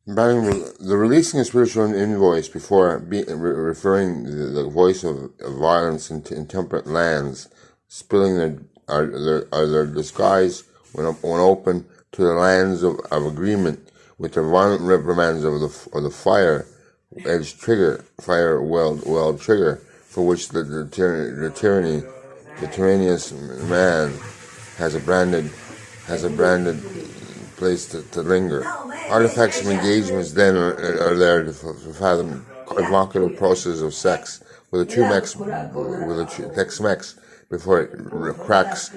The releasing a spiritual invoice before referring the voice of violence into intemperate lands, spilling their disguise when open to the lands of agreement with the violent reprimands of the fire edged trigger, fire weld trigger, for which the tyrannous man has a branded place to linger. Artifacts of engagements then are there to fathom evocative process of sex with a Tex-Mex before it cracks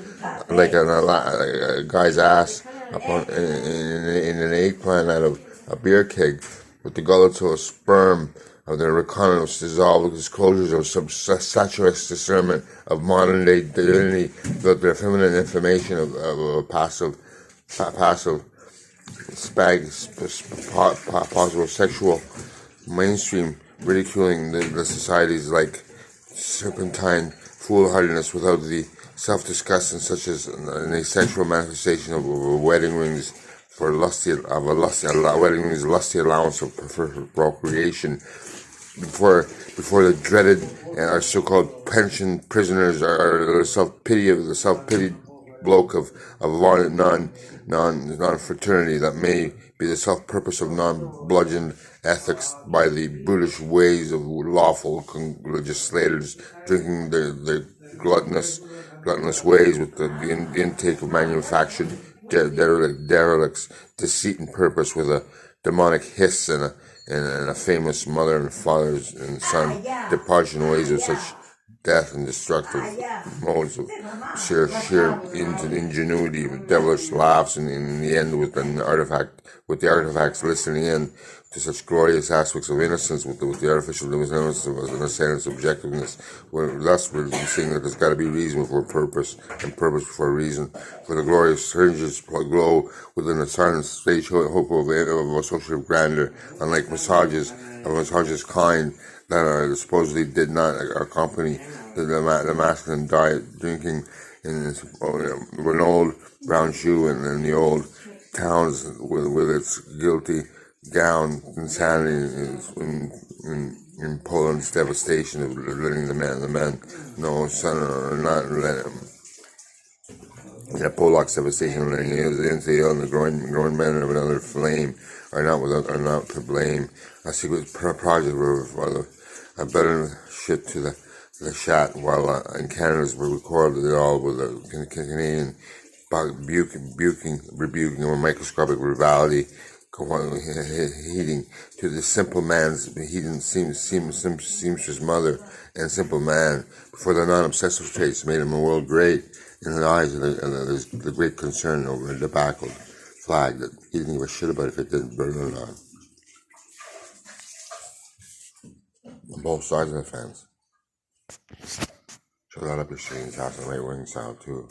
like a guy's ass in an eggplant out of a beer keg with the gullets of a sperm of the reconnaissance dissolved disclosures of some saturated discernment of modern day divinity, the feminine information of a passive possible sexual mainstream ridiculing the societies like serpentine foolhardiness without the self-disgust and such as an asexual manifestation of wedding rings for lusty allowance of procreation before the dreaded so-called pension prisoners are the self-pity bloke of non-fraternity that may be the self-purpose of non-bludgeoned ethics by the brutish ways of lawful legislators drinking their gluttonous ways with the intake of manufactured derelicts, deceit and purpose with a demonic hiss and a famous mother and father's and son departure ways of such death and destructive modes of sheer ingenuity, with devilish laughs, and in the end with the artifacts listening in to such glorious aspects of innocence with the artificial innocence of an assailant's subjectiveness. Thus we're seeing that there's got to be reason before purpose, and purpose before reason, for the glorious surges glow within the silent stage hope of associative grandeur, unlike massages of massages kind that supposedly did not accompany the masculine diet, drinking in this an old brown shoe in the old towns with its guilty gown insanity in Poland's devastation of letting the men no son or not let him. Yeah, Polak's devastation letting the growing men of another flame are not to blame. A secret project were a better shit to the shot, while in Canada's we recorded it all with a Canadian rebuking of a microscopic rivalry, heeding to the simple man's seamstress mother and simple man before the non-obsessive traits made him a world great in the eyes of the great concern over a debacled flag that he didn't give a shit about if it didn't burn or not. On both sides of the fence. Shut that up, your strange house and right wing style too.